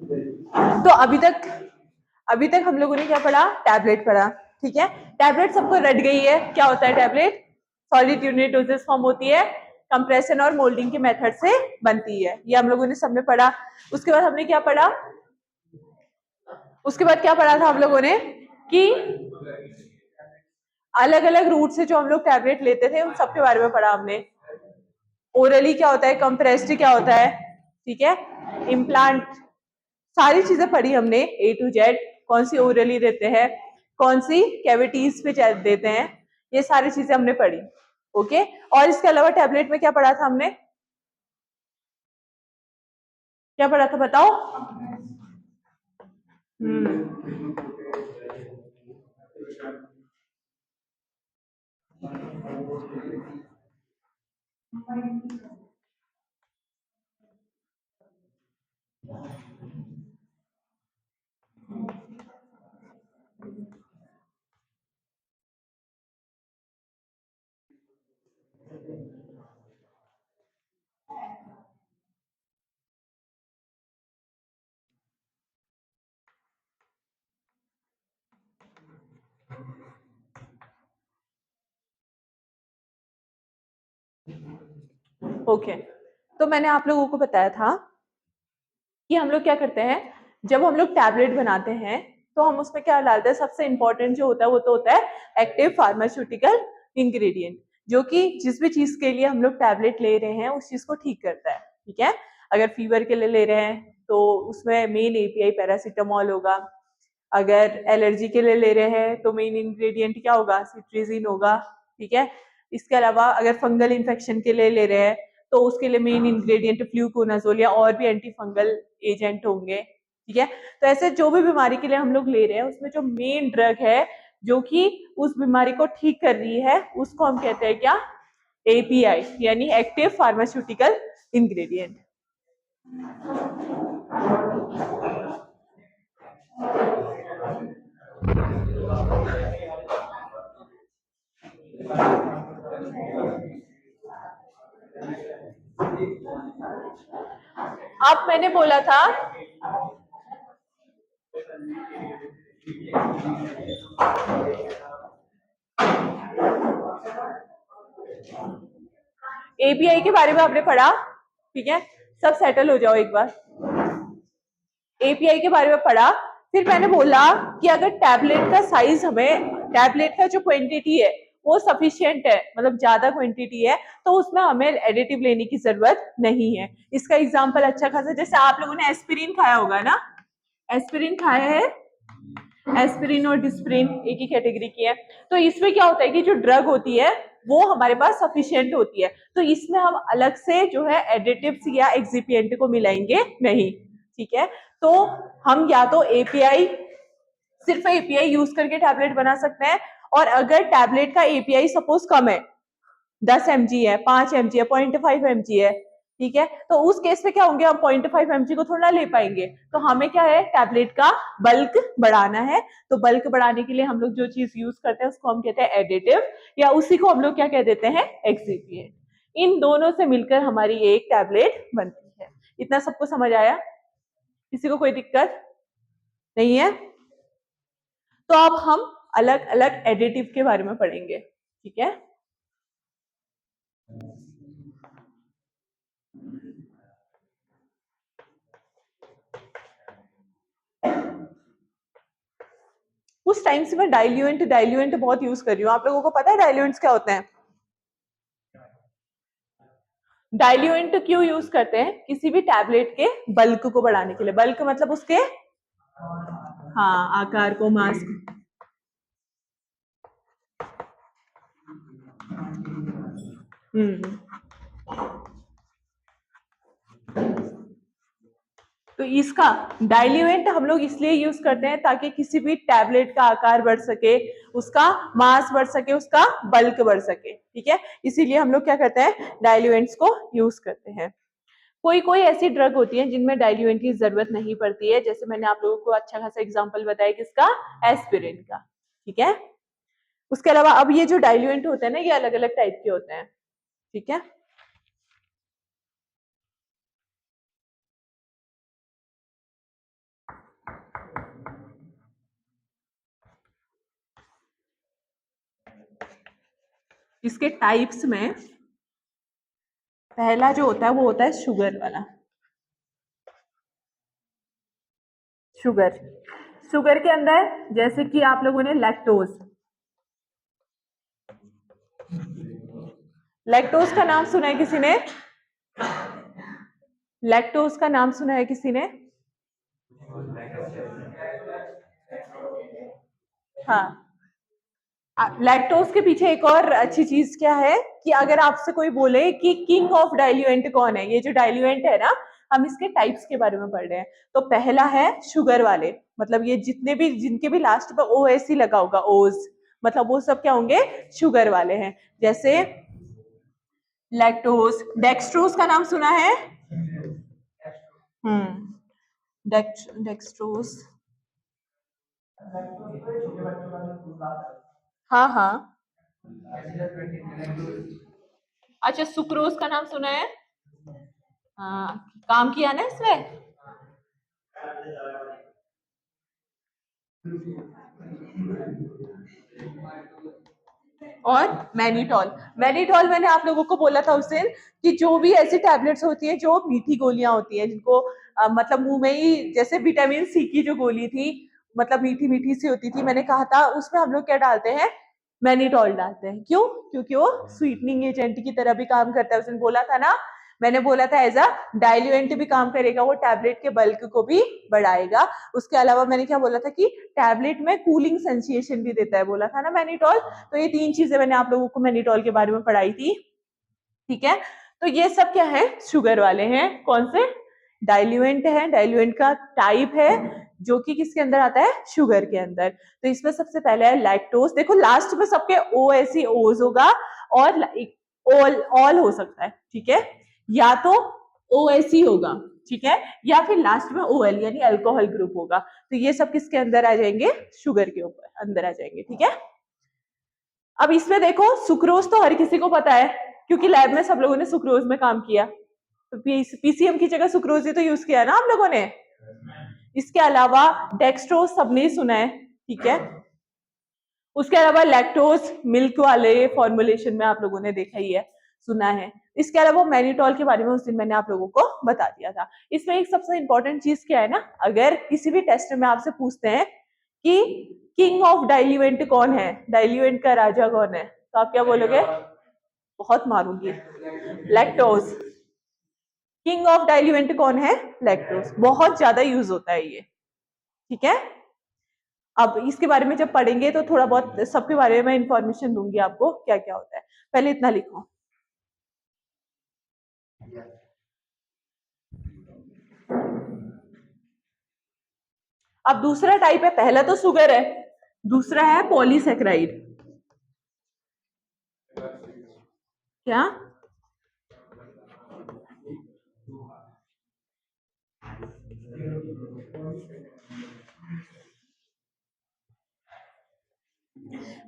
तो अभी तक हम लोगों ने क्या पढ़ा? टैबलेट पढ़ा, ठीक है। टैबलेट सबको रट गई है, क्या होता है tablet? Solid unit doses form होती है, कंप्रेशन और मोल्डिंग के मेथड से बनती है, ये हम लोगों ने सब में पढ़ा। उसके बाद हमने क्या पढ़ा? उसके बाद क्या पढ़ा था हम लोगों ने कि अलग अलग रूट से जो हम लोग टैबलेट लेते थे उन सब के बारे में पढ़ा हमने। ओरली क्या होता है, कंप्रेस्ड क्या होता है, ठीक है, इम्प्लांट, सारी चीजें पढ़ी हमने ए टू जेड। कौन सी ओरली देते हैं, कौन सी कैविटीज पे देते हैं, ये सारी चीजें हमने पढ़ी। ओके, और इसके अलावा टैबलेट में क्या पढ़ा था हमने? क्या पढ़ा था बताओ? ओके, तो मैंने आप लोगों को बताया था कि हम लोग क्या करते हैं, जब हम लोग टैबलेट बनाते हैं तो हम उसमें क्या डालते हैं? सबसे इंपॉर्टेंट जो होता है वो तो होता है एक्टिव फार्मास्यूटिकल इंग्रेडिएंट, जो कि जिस भी चीज के लिए हम लोग टैबलेट ले रहे हैं उस चीज को ठीक करता है, ठीक है। अगर फीवर के लिए ले रहे हैं तो उसमें मेन एपीआई पैरासीटामोल होगा। अगर एलर्जी के लिए ले रहे हैं तो मेन इंग्रेडिएंट क्या होगा? सिट्रीजिन होगा, ठीक है। इसके अलावा अगर फंगल इन्फेक्शन के लिए ले रहे हैं तो उसके लिए मेन इंग्रेडिएंट फ्लूकोनाजोल या और भी एंटी फंगल एजेंट होंगे, ठीक है। तो ऐसे जो भी बीमारी के लिए हम लोग ले रहे हैं उसमें जो मेन ड्रग है जो कि उस बीमारी को ठीक कर रही है उसको हम कहते हैं क्या? एपीआई, यानी एक्टिव फार्मास्यूटिकल इंग्रेडिएंट। अब मैंने बोला था एपीआई के बारे में आपने पढ़ा, ठीक है। सब सेटल हो जाओ एक बार। एपीआई के बारे में पढ़ा, फिर मैंने बोला कि अगर टैबलेट का साइज, हमें टैबलेट का जो क्वांटिटी है वो सफिशिएंट है, मतलब ज्यादा क्वांटिटी है, तो उसमें हमें एडिटिव लेने की जरूरत नहीं है। इसका एग्जांपल अच्छा खासा, जैसे आप लोगों ने एस्पिरिन खाया होगा ना, एस्पिरिन खाया है, एस्पिरिन और डिस्प्रिन एक ही कैटेगरी की है। तो इसमें क्या होता है कि जो ड्रग होती है वो हमारे पास सफिशिएंट होती है, तो इसमें हम अलग से जो है एडिटिव्स या एक्सिपिएंट को मिलाएंगे नहीं, ठीक है। तो हम या तो एपीआई, सिर्फ एपीआई यूज करके टैबलेट बना सकते हैं, और अगर टैबलेट का एपीआई सपोज कम है, 10 mg है, 5 mg है, 0.5 mg है, ठीक है, तो उस केस में क्या होंगे, हम 0.5 mg को थोड़ा ले पाएंगे। तो हमें क्या है, टैबलेट का बल्क बढ़ाना है, तो बल्क बढ़ाने के लिए हम लोग जो चीज यूज करते हैं उसको हम कहते हैं एडिटिव, या उसी को हम लोग क्या कह देते हैं, एक्सिपिएंट। इन दोनों से मिलकर हमारी एक टैबलेट बनती है। इतना सबको समझ आया? किसी को कोई दिक्कत नहीं है? तो अब हम अलग अलग एडिटिव के बारे में पढ़ेंगे, ठीक है। उस टाइम से मैं डाइल्यूएंट डाइल्यूएंट बहुत यूज कर रही हूँ। आप लोगों को पता है डाइल्यूएंट्स क्या होते हैं? डाइल्यूएंट क्यों यूज करते हैं? किसी भी टैबलेट के बल्क को बढ़ाने के लिए। बल्क मतलब उसके, हाँ, आकार को, मास को। हम्म, तो इसका डाइल्यूएंट हम लोग इसलिए यूज करते हैं ताकि किसी भी टैबलेट का आकार बढ़ सके, उसका मास बढ़ सके, उसका बल्क बढ़ सके, ठीक है। इसीलिए हम लोग क्या करते हैं, डाइल्यूएंट्स को यूज करते हैं। कोई कोई ऐसी ड्रग होती है जिनमें डाइल्यूएंट की जरूरत नहीं पड़ती है, जैसे मैंने आप लोगों को अच्छा खासा एग्जांपल बताया किसका, एस्पिरिन का, ठीक है। उसके अलावा अब ये जो डाइल्यूएंट होते हैं ना, ये अलग अलग टाइप के होते हैं, ठीक है। इसके टाइप्स में पहला जो होता है वो होता है शुगर वाला। शुगर, शुगर के अंदर जैसे कि आप लोगों ने लैक्टोज, लैक्टोज का नाम सुना है किसी ने? लैक्टोज का नाम सुना है किसी ने? हाँ, लैक्टोज के पीछे एक और अच्छी चीज क्या है कि अगर आपसे कोई बोले कि किंग ऑफ डाइल्यूएंट कौन है, ये जो डाइल्यूएंट है ना, हम इसके टाइप्स के बारे में पढ़ रहे हैं। तो पहला है शुगर वाले, मतलब ये जितने भी जिनके भी लास्ट पर ओ एस ही लगा होगा, ओज, मतलब वो सब क्या होंगे? शुगर वाले हैं। जैसे लैक्टोज, डेक्सट्रोज का नाम सुना है? डेक्सट्रोज, हाँ हाँ। अच्छा, सुक्रोज का नाम सुना है? हाँ, काम किया ना इसमें। और मैनिटॉल, मैनिटॉल मैंने आप लोगों को बोला था उस दिन कि जो भी ऐसी टैबलेट्स होती है जो मीठी गोलियां होती हैं, जिनको मतलब मुंह में ही, जैसे विटामिन सी की जो गोली थी, मतलब मीठी मीठी सी होती थी, मैंने कहा था उसमें हम लोग क्या डालते हैं? मैनिटॉल डालते हैं। क्यों? क्योंकि वो स्वीटनिंग एजेंट की तरह भी काम करता है। उसने बोला था ना, मैंने बोला था एज अ डाइल्यूएंट भी काम करेगा, वो टैबलेट के बल्क को भी बढ़ाएगा। उसके अलावा मैंने क्या बोला था कि टैबलेट में कूलिंग सेंसेशन भी देता है, बोला था ना मैनिटॉल। तो ये तीन चीजें मैंने आप लोगों को मैनिटॉल के बारे में पढ़ाई थी। ठीक है, तो ये सब क्या है? शुगर वाले हैं। कौन से? डाइल्यूएंट है, डाइल्यूएंट का टाइप है जो कि किसके अंदर आता है? शुगर के अंदर। तो इसमें सबसे पहले है लैक्टोज। देखो लास्ट में सबके ओ ऐसी ओज होगा, और ऑल ऑल हो सकता है, ठीक है, या तो ओ ऐसी होगा, ठीक है, या फिर लास्ट में ओ एल यानी अल्कोहल ग्रुप होगा। तो ये सब किसके अंदर आ जाएंगे? शुगर के ऊपर अंदर आ जाएंगे, ठीक है। अब इसमें देखो सुक्रोज तो हर किसी को पता है, क्योंकि लैब में सब लोगों ने सुक्रोज में काम किया। तो पीसीएम की जगह सुक्रोज ही तो यूज किया ना आप लोगों ने। इसके अलावा डेक्सट्रोज सबने ही सुना है, ठीक है। उसके अलावा लैक्टोज मिल्क वाले फॉर्मुलेशन में आप लोगों ने देखा ही है, सुना है। इसके अलावा मैनिटॉल के बारे में उस दिन मैंने आप लोगों को बता दिया था। इसमें एक सबसे इंपॉर्टेंट चीज क्या है ना, अगर किसी भी टेस्ट में आपसे पूछते हैं कि किंग ऑफ डाइल्यूएंट कौन है, डाइल्यूएंट का राजा कौन है, तो आप क्या बोलोगे? बहुत मारूंगी। लैक्टोज। किंग ऑफ डाइल्यूएंट कौन है? लैक्टोज। बहुत ज्यादा यूज होता है ये, ठीक है। अब इसके बारे में जब पढ़ेंगे तो थोड़ा बहुत सबके बारे में इंफॉर्मेशन दूंगी आपको क्या क्या होता है। पहले इतना लिखो। अब दूसरा टाइप है, पहला तो शुगर है, दूसरा है पॉलीसेक्राइड। क्या?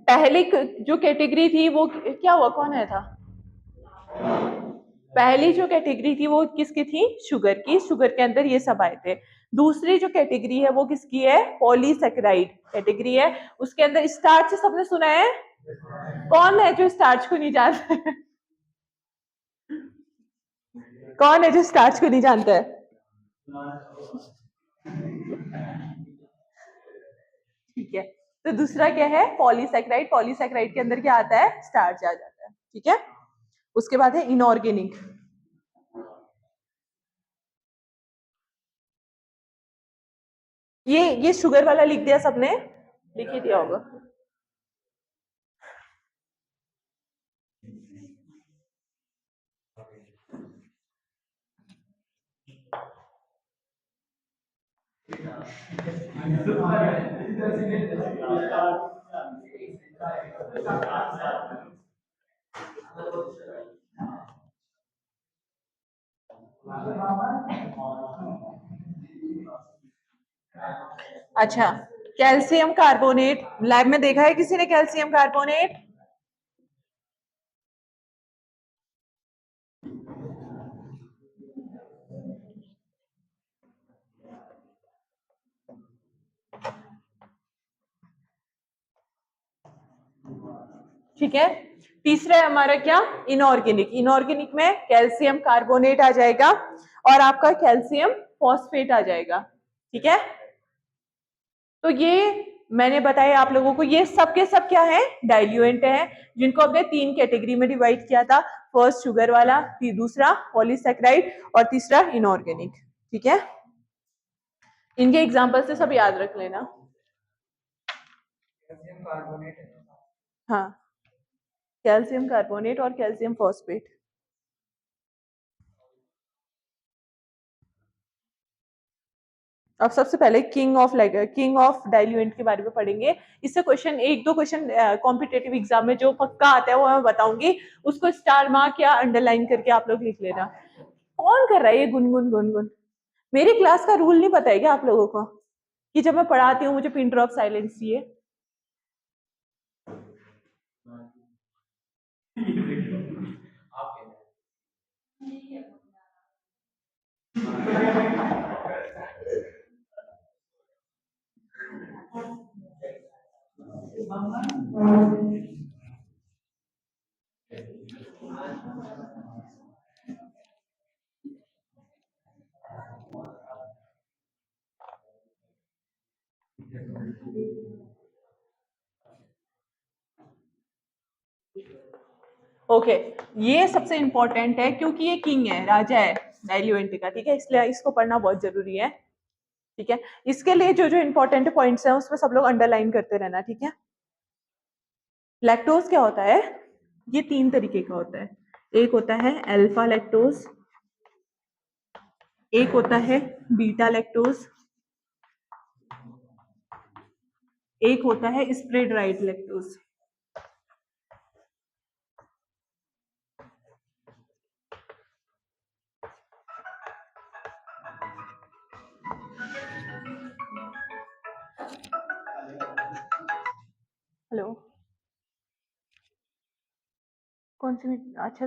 पहली जो कैटेगरी थी वो क्या हुआ, कौन है था? पहली जो कैटेगरी थी वो किसकी थी? शुगर की। शुगर के अंदर ये सब आए थे। दूसरी जो कैटेगरी है वो किसकी है? पॉलीसेक्राइड कैटेगरी है। उसके अंदर स्टार्च सबने सुना है? कौन है जो स्टार्च को नहीं जानता है? कौन है जो स्टार्च को नहीं जानता है? ठीक है, तो दूसरा क्या है? पॉलीसेक्राइड। पॉलीसेक्राइड के अंदर क्या आता है? स्टार्च आ जाता है, ठीक है। उसके बाद है इनऑर्गेनिक। ये शुगर वाला लिख दिया सबने? लिख ही दिया होगा। अच्छा, कैल्शियम कार्बोनेट लैब में देखा है किसी ने? Calcium carbonate. ठीक है, तीसरा है हमारा क्या, इनऑर्गेनिक। इनऑर्गेनिक में कैल्शियम कार्बोनेट आ जाएगा और आपका कैल्शियम फॉस्फेट आ जाएगा, ठीक है। तो ये मैंने बताया आप लोगों को, ये सब के सब क्या है, डाइल्यूएंट है, जिनको हमने 3 कैटेगरी में डिवाइड किया था। फर्स्ट शुगर वाला, दूसरा पॉलीसेकेराइड और तीसरा इनऑर्गेनिक, ठीक है। इनके एग्जांपल से सब याद रख लेना। हाँ, कैल्शियम कार्बोनेट और कैल्शियम फॉस्फेट। अब सबसे पहले किंग ऑफ डाइल्यूएंट के बारे में पढ़ेंगे। इससे क्वेश्चन, एक दो क्वेश्चन कॉम्पिटेटिव एग्जाम में जो पक्का आता है वो मैं बताऊंगी, उसको स्टार मार्क या अंडरलाइन करके आप लोग लिख लेना। कौन कर रहा है ये गुनगुन गुनगुन? मेरी क्लास का रूल नहीं पता है क्या आप लोगों को, कि जब मैं पढ़ाती हूँ मुझे पिन ड्रॉप साइलेंस चाहिए? ओके, ये सबसे इंपॉर्टेंट है क्योंकि ये किंग है, राजा है डाइल्यूएंट का, ठीक है, इसलिए इसको पढ़ना बहुत जरूरी है, ठीक है। इसके लिए जो जो इंपॉर्टेंट पॉइंट्स हैं उसमें सब लोग अंडरलाइन करते रहना, ठीक है। लैक्टोज क्या होता है? ये 3 तरीके का होता है। एक होता है अल्फा लैक्टोज, एक होता है बीटा लैक्टोज, एक होता है स्प्रेड राइट लैक्टोज। हेलो, कौन सी? अच्छा।